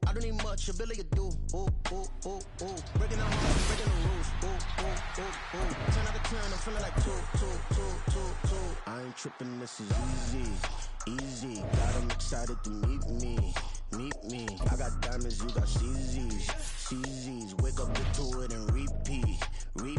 I don't need much, ability to do. Ooh, ooh, ooh, ooh. Breaking the heart, breaking the rules. Ooh, ooh, ooh, ooh. 10 out of 10, I'm feeling like two. I ain't tripping, this is easy. Got 'em excited to meet me. I got diamonds, you got CZs. Wake up, get to it and repeat. Hey,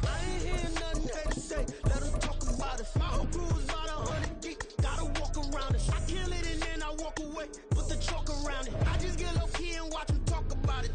I ain't hearing nothing they say. Let them talk about it. My whole crew is about 100 deep. Gotta walk around it. I kill it and then I walk away. Put the chalk around it. I just get low key and watch them talk about it.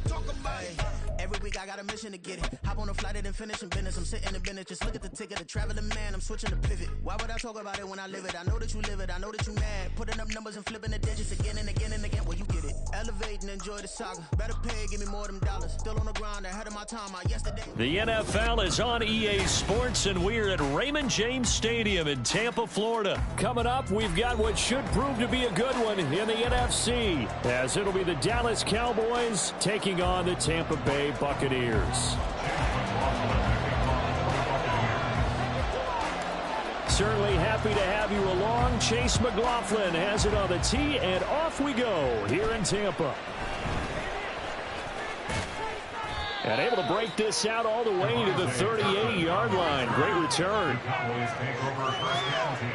Every week I got a mission to get it. Hop on a flight and then finish in business. I'm sitting in business. Just look at the ticket. The traveling man. I'm switching to pivot. Why would I talk about it when I live it? I know that you live it. I know that you mad. Putting up numbers and flipping the digits again and again and again. Well, you get it. Elevate and enjoy the saga. Better pay, give me more of them dollars. Still on the grind, ahead of my time. Yesterday. The NFL is on EA Sports, and we're at Raymond James Stadium in Tampa, Florida. Coming up, we've got what should prove to be a good one in the NFC, as it'll be the Dallas Cowboys taking on the Tampa Bay Buccaneers. Certainly happy to have you along. Chase McLaughlin has it on the tee, and off we go here in Tampa. And able to break this out all the way to the 38-yard line. Great return. Cowboys take over first and 10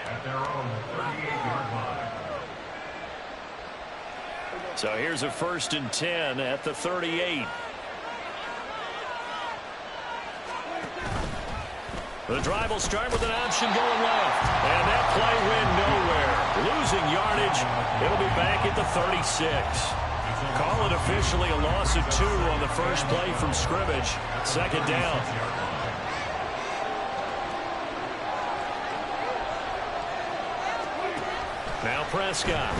at their own 38-yard line. So here's a 1st and 10 at the 38. The drive will start with an option going left. And that play went nowhere. Losing yardage. It'll be back at the 36. Call it officially a loss of 2 on the first play from scrimmage. 2nd down. Now Prescott.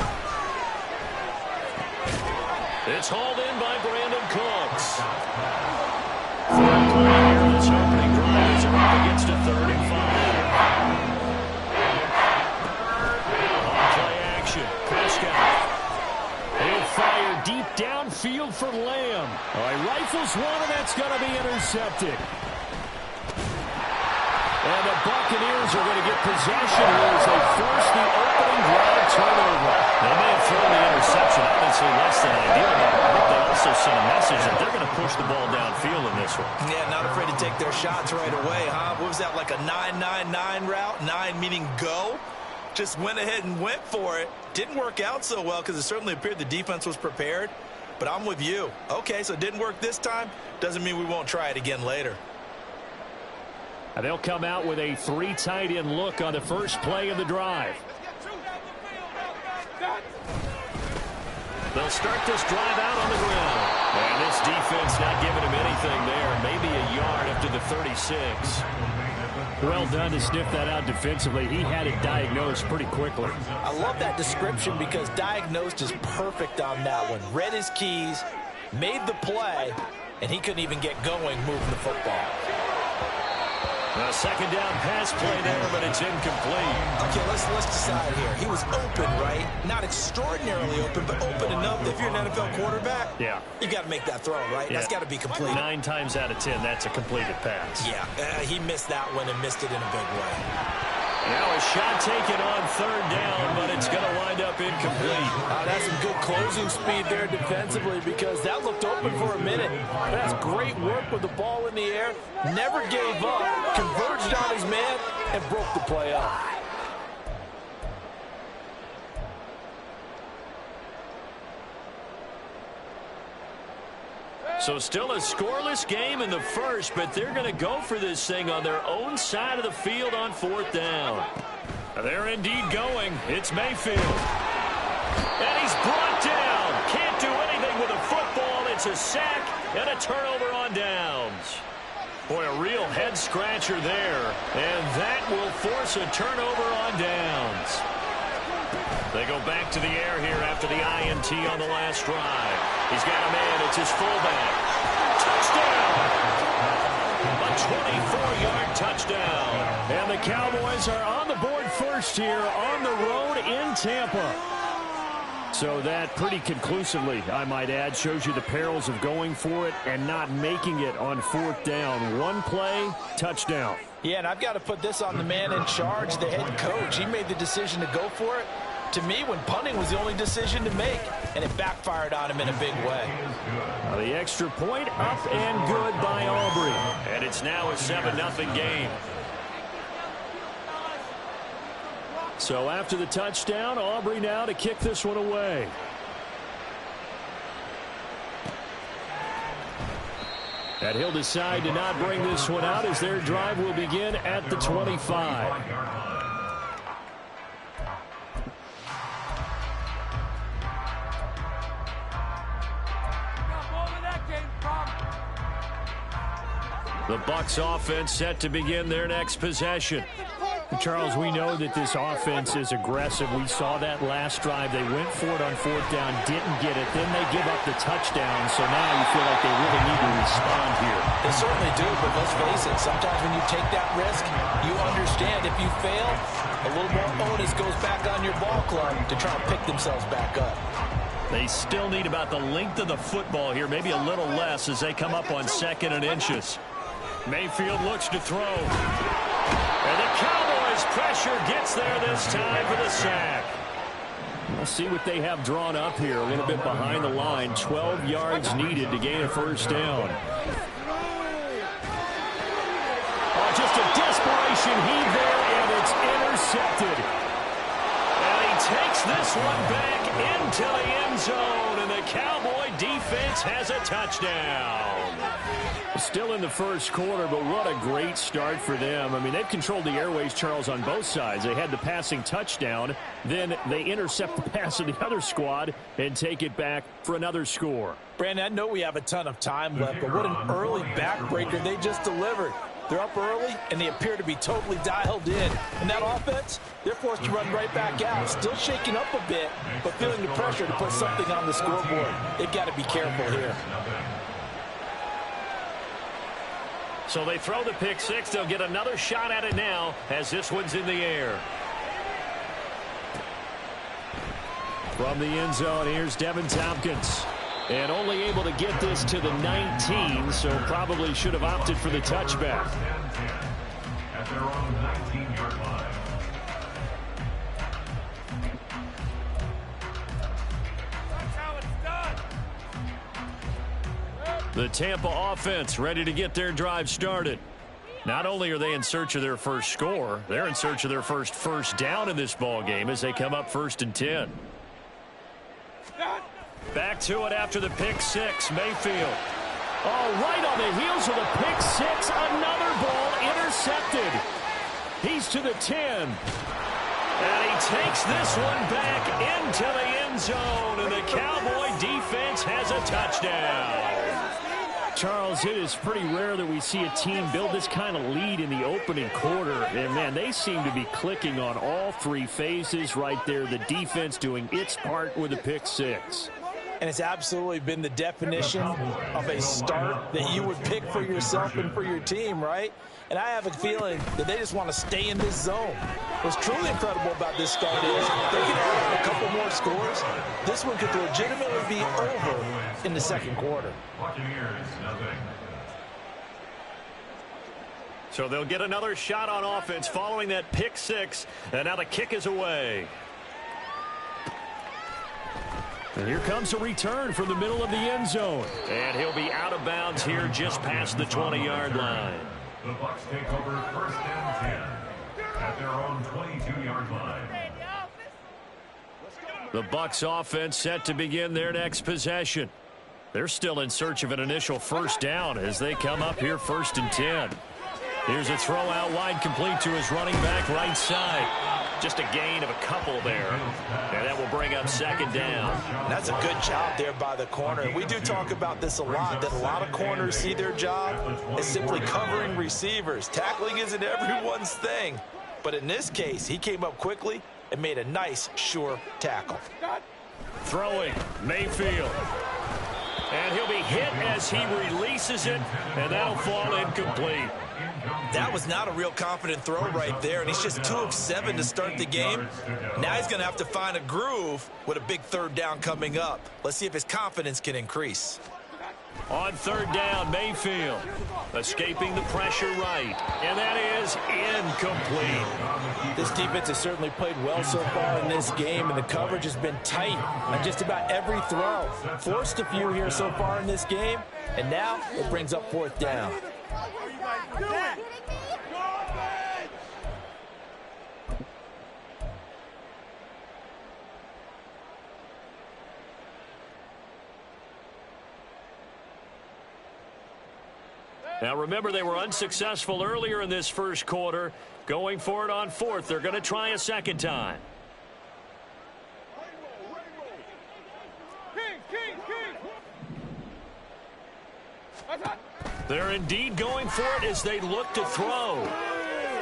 It's hauled in by Brandon Cooks. 4th play here in this opening drive as they're up against a 3rd and 5. On play action. Prescott. He'll fire deep downfield for Lamb. All right, rifles one, and that's going to be intercepted. And the Buccaneers are going to get possession here as they force the opening drive turnover. They may have thrown the interception, obviously less than ideal, but I think they also sent a message that they're going to push the ball downfield in this one. Yeah, not afraid to take their shots right away, huh? What was that, like a 9-9-9 route? 9 meaning go? Just went ahead and went for it. Didn't work out so well because it certainly appeared the defense was prepared. But I'm with you. Okay, so it didn't work this time. Doesn't mean we won't try it again later. And they'll come out with a 3 tight end look on the first play of the drive. They'll start this drive out on the ground. And this defense not giving him anything there. Maybe a yard up to the 36. Well done to sniff that out defensively. He had it diagnosed pretty quickly. I love that description because diagnosed is perfect on that one. Read his keys, made the play, and he couldn't even get going moving the football. A 2nd down pass play there, but it's incomplete. Okay, let's decide here. He was open, right? Not extraordinarily open, but open enough that if you're an NFL quarterback, yeah, you got to make that throw, right? Yeah. That's got to be complete. 9 times out of 10, that's a completed pass. Yeah, he missed that one and missed it in a big way. Now a shot taken on 3rd down, but it's going to wind up incomplete. That's some good closing speed there defensively because that looked open for a minute. That's great work with the ball in the air. Never gave up, converged on his man, and broke the play up. So still a scoreless game in the first, but they're going to go for this thing on their own side of the field on 4th down. They're indeed going. It's Mayfield. And he's brought down. Can't do anything with a football. It's a sack and a turnover on downs. Boy, a real head-scratcher there. And that will force a turnover on downs. They go back to the air here after the INT on the last drive. He's got a man. It's his fullback. Touchdown! A 24-yard touchdown. And the Cowboys are on the board first here on the road in Tampa. So that pretty conclusively, I might add, shows you the perils of going for it and not making it on 4th down. 1 play, touchdown. Yeah, and I've got to put this on the man in charge, the head coach. He made the decision to go for it. to me, when punting was the only decision to make, and it backfired on him in a big way. The extra point up and good by Aubrey. And it's now a 7-0 game. So after the touchdown, Aubrey now to kick this one away. And he'll decide to not bring this one out as their drive will begin at the 25. The Bucs offense set to begin their next possession. Charles, we know that this offense is aggressive. We saw that last drive. They went for it on 4th down, didn't get it. Then they give up the touchdown. So now you feel like they really need to respond here. They certainly do, but let's face it. Sometimes when you take that risk, you understand if you fail, a little more onus goes back on your ball club to try and pick themselves back up. They still need about the length of the football here, maybe a little less as they come up on 2nd and inches. Mayfield looks to throw. And the Cowboys pressure gets there this time for the sack. We'll see what they have drawn up here. A little bit behind the line. 12 yards needed to gain a 1st down. Oh, just a desperation heave there, and it's intercepted. And he takes this one back into the end zone, and the Cowboy defense has a touchdown. Still in the 1st quarter, but what a great start for them. I mean, they've controlled the airways, Charles, on both sides. They had the passing touchdown. Then they intercept the pass of the other squad and take it back for another score. Brandon, I know we have a ton of time left, but what an early backbreaker they just delivered. They're up early, and they appear to be totally dialed in. And that offense, they're forced to run right back out, still shaking up a bit, but feeling the pressure to put something on the scoreboard. They've got to be careful here. So they throw the pick six. They'll get another shot at it now as this one's in the air. From the end zone, here's Devin Tompkins. And only able to get this to the 19, so probably should have opted for the touchback. At their own 19-yard line. The Tampa offense ready to get their drive started. Not only are they in search of their first score, they're in search of their first down in this ball game as they come up 1st and 10. Back to it after the pick six. Mayfield. Oh, right on the heels of the pick six. Another ball intercepted. He's to the 10. And he takes this one back into the end zone. And the Cowboy defense has a touchdown. Charles, it is pretty rare that we see a team build this kind of lead in the opening quarter. And, man, they seem to be clicking on all 3 phases right there. The defense doing its part with the pick six. And it's absolutely been the definition of a start that you would pick for yourself and for your team, right? And I have a feeling that they just want to stay in this zone. What's truly incredible about this start is they can add a couple more scores. This one could legitimately be over in the 2nd quarter. So they'll get another shot on offense following that pick six. And now the kick is away. And here comes a return from the middle of the end zone. And he'll be out of bounds here just past the 20-yard line. The Bucs take over 1st and 10 at their own 22-yard line. The Bucs offense set to begin their next possession. They're still in search of an initial 1st down as they come up here 1st and 10. Here's a throw out wide, complete to his running back right side. Just a gain of a couple there. And that will bring up 2nd down. That's a good job there by the corner. We do talk about this a lot, that a lot of corners see their job as simply covering receivers. Tackling isn't everyone's thing. But in this case, he came up quickly and made a nice, sure tackle. Throwing, Mayfield. And he'll be hit as he releases it, and that'll fall incomplete. That was not a real confident throw right there, and he's just 2 of 7 to start the game. Now he's going to have to find a groove with a big 3rd down coming up. Let's see if his confidence can increase. On third down, Mayfield escaping the pressure right. And that is incomplete. This defense has certainly played well so far in this game, and the coverage has been tight on just about every throw. Forced a few here so far in this game, and now it brings up fourth down. Now remember, they were unsuccessful earlier in this first quarter. Going for it on fourth. They're going to try a second time. They're indeed going for it as they look to throw.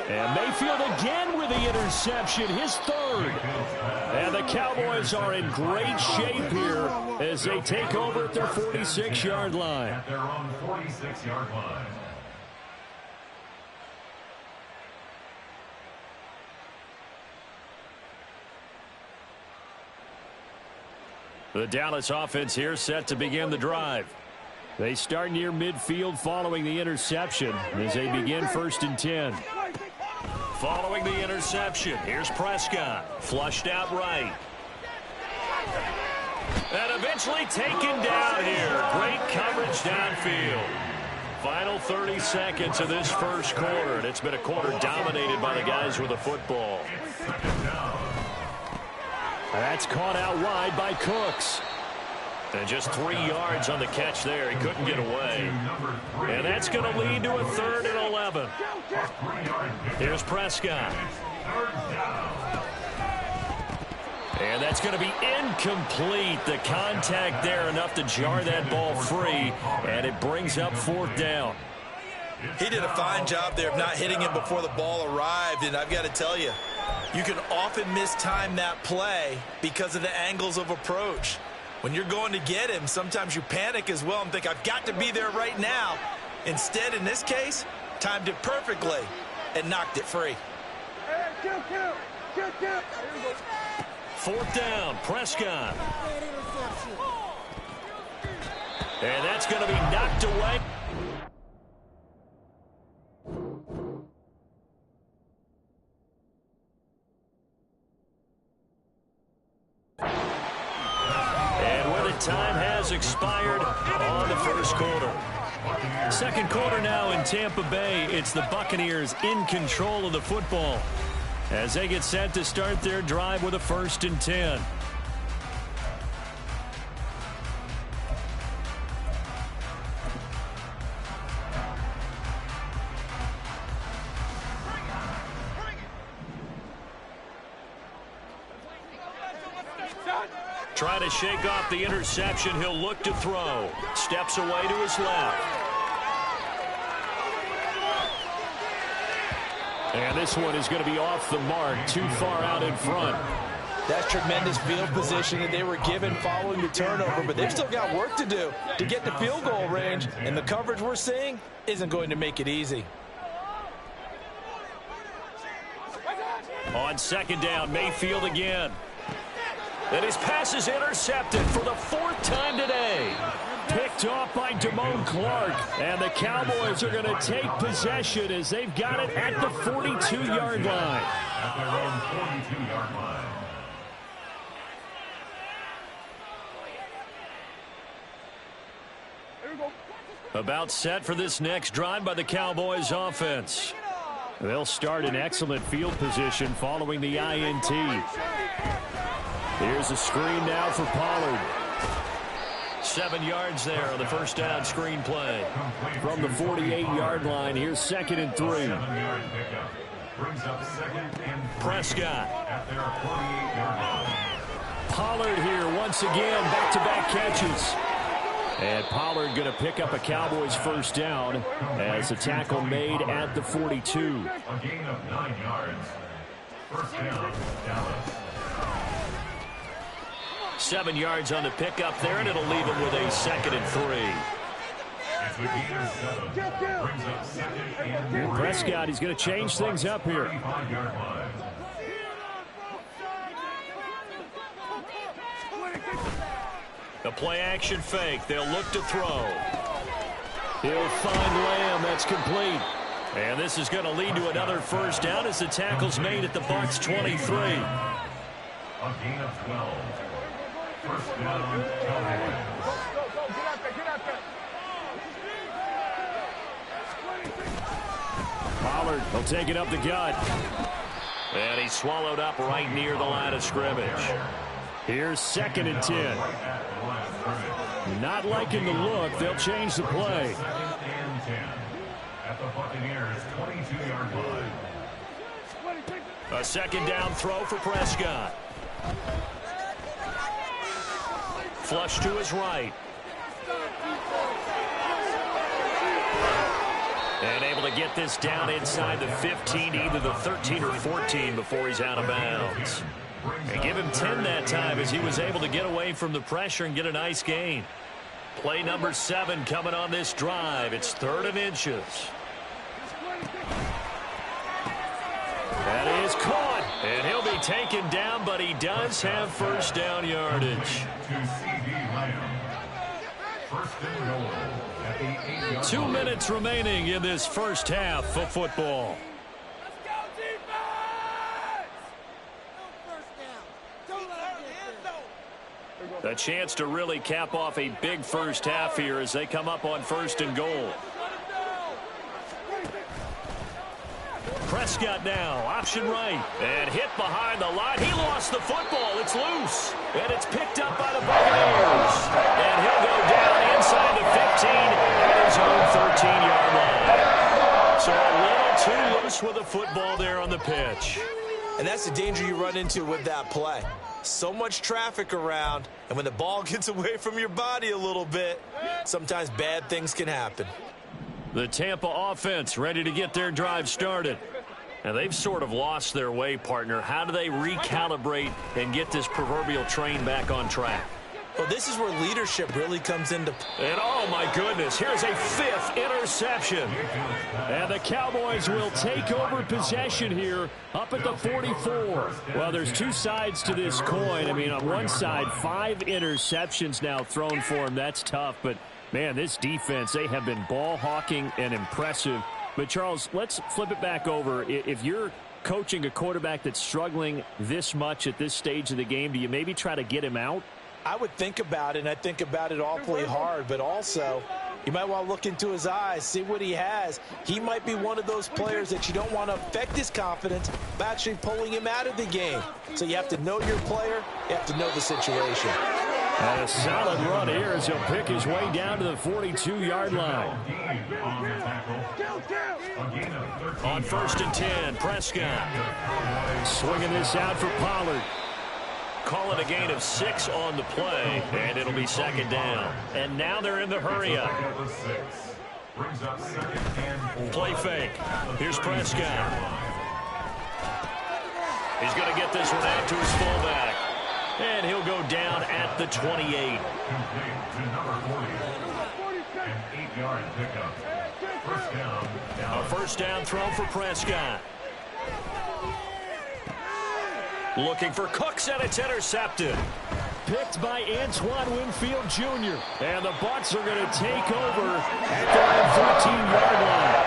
And Mayfield again with the interception, his third. And the Cowboys are in great shape here as they take over at their 46-yard line. At their own 46-yard line. The Dallas offense here set to begin the drive. They start near midfield following the interception as they begin 1st and 10. Following the interception, here's Prescott. Flushed out right. And eventually taken down here. Great coverage downfield. Final 30 seconds of this first quarter, and it's been a quarter dominated by the guys with the football. That's caught out wide by Cooks. And just 3 yards on the catch there. He couldn't get away. And that's going to lead to a 3rd and 11. Here's Prescott. And that's going to be incomplete. The contact there enough to jar that ball free. And it brings up 4th down. He did a fine job there of not hitting him before the ball arrived. And I've got to tell you, you can often mistime that play because of the angles of approach. When you're going to get him, sometimes you panic as well and think, I've got to be there right now. Instead, in this case, timed it perfectly and knocked it free. 4th down, Prescott. And that's going to be knocked away. Time has expired on the first quarter. Second quarter now in Tampa Bay. It's the Buccaneers in control of the football as they get set to start their drive with a 1st and 10. Trying to shake off the interception. He'll look to throw. Steps away to his left. And this one is going to be off the mark, too far out in front. That's tremendous field position that they were given following the turnover, but they've still got work to do to get the field goal range, and the coverage we're seeing isn't going to make it easy. On 2nd down, Mayfield again. And his pass is intercepted for the 4th time today. Picked off by Damone Clark. And the Cowboys are going to take possession as they've got it at the 42-yard line. At their own 42-yard line. About set for this next drive by the Cowboys offense. They'll start in excellent field position following the INT. Here's a screen now for Pollard. 7 yards there on the first down screen play. From the 48-yard line, here's 2nd and 3. 7-yard pickup. Brings up 2nd and 3. Prescott. At their 48-yard line. Pollard here once again, back-to-back catches. And Pollard going to pick up a Cowboys 1st down as the tackle made at the 42. A gain of 9 yards. 1st down, Dallas. 7 yards on the pickup there, and it'll leave him with a 2nd and 3. It's a gain of 7. Brings up 2nd and 3. Prescott, he's going to change things up here. 35-yard line. The play action fake. They'll look to throw. He'll find Lamb. That's complete. And this is going to lead to another first down as the tackle's made at the Bucs 23. A gain of 12. First down, Cowboys. Pollard will take it up the gut. And he's swallowed up right near the line of scrimmage. Here's 2nd and 10. Not liking the look. They'll change the play. 2nd and 10 at the Buccaneers' 22-yard line. A 2nd down throw for Prescott. Flush to his right. And able to get this down inside the 15, either the 13 or 14 before he's out of bounds. And give him 10 that time as he was able to get away from the pressure and get a nice gain. Play number 7 coming on this drive. It's 3rd and inches. That is caught. And he'll be taken down, but he does have first down yardage. To C.D. Lamb. First and goal at the 8-yard 2 minutes remaining in this first half of football. A chance to really cap off a big first half here as they come up on 1st and goal. Prescott now, option right, and hit behind the line. He lost the football. It's loose, and it's picked up by the Buccaneers. And he'll go down inside the 15 at his own 13-yard line. So a little too loose with the football there on the pitch. And that's the danger you run into with that play. So much traffic around, and when the ball gets away from your body a little bit, sometimes bad things can happen. The Tampa offense ready to get their drive started. Now, they've sort of lost their way, partner. How do they recalibrate and get this proverbial train back on track? Well, this is where leadership really comes into play. And, oh, my goodness, here's a 5th interception. And the Cowboys will take over possession here up at the 44. Well, there's 2 sides to this coin. I mean, on one side, 5 interceptions now thrown for him. That's tough. But, man, this defense, they have been ball hawking and impressive. But, Charles, let's flip it back over. If you're coaching a quarterback that's struggling this much at this stage of the game, do you maybe try to get him out? I would think about it, and I think about it awfully hard, but also you might want to look into his eyes, see what he has. He might be one of those players that you don't want to affect his confidence by actually pulling him out of the game. So you have to know your player, you have to know the situation. And a solid run here as he'll pick his way down to the 42-yard line. On 1st and 10, Prescott swinging this out for Pollard. Calling a gain of 6 on the play, and it'll be 2nd down. And now they're in the hurry-up. Play fake. Here's Prescott. He's going to get this one out to his fullback. And he'll go down at the 28. Complete to number 40. An 8-yard pickup. First down. A first down throw for Prescott. Looking for Cooks, and it's intercepted. Picked by Antoine Winfield Jr. And the Bucs are going to take over at their own 14-yard line.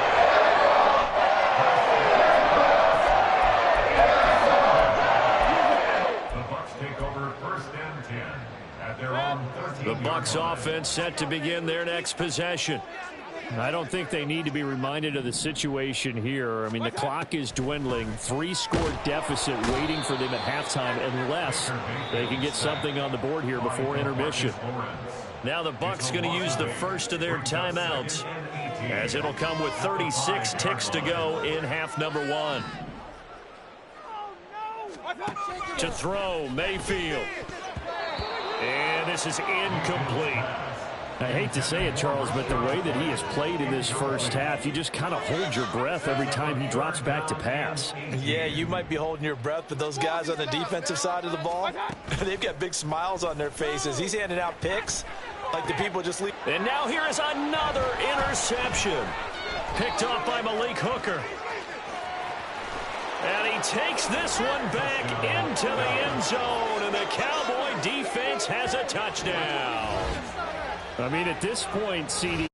The Bucs take over 1st and 10 at their own 13. The Bucs offense set to begin their next possession. I don't think they need to be reminded of the situation here. I mean, the clock is dwindling. 3-score deficit waiting for them at halftime unless they can get something on the board here before intermission. Now the Bucs going to use the first of their timeouts as it'll come with 36 ticks to go in half number 1. To throw, Mayfield. And this is incomplete. I hate to say it, Charles, but the way that he has played in this first half, you just kind of hold your breath every time he drops back to pass. Yeah, you might be holding your breath, but those guys on the defensive side of the ball, they've got big smiles on their faces. He's handing out picks like the people just leave. And now here is another interception. Picked off by Malik Hooker. And he takes this one back into the end zone, and the Cowboy defense has a touchdown. I mean, at this point, CD.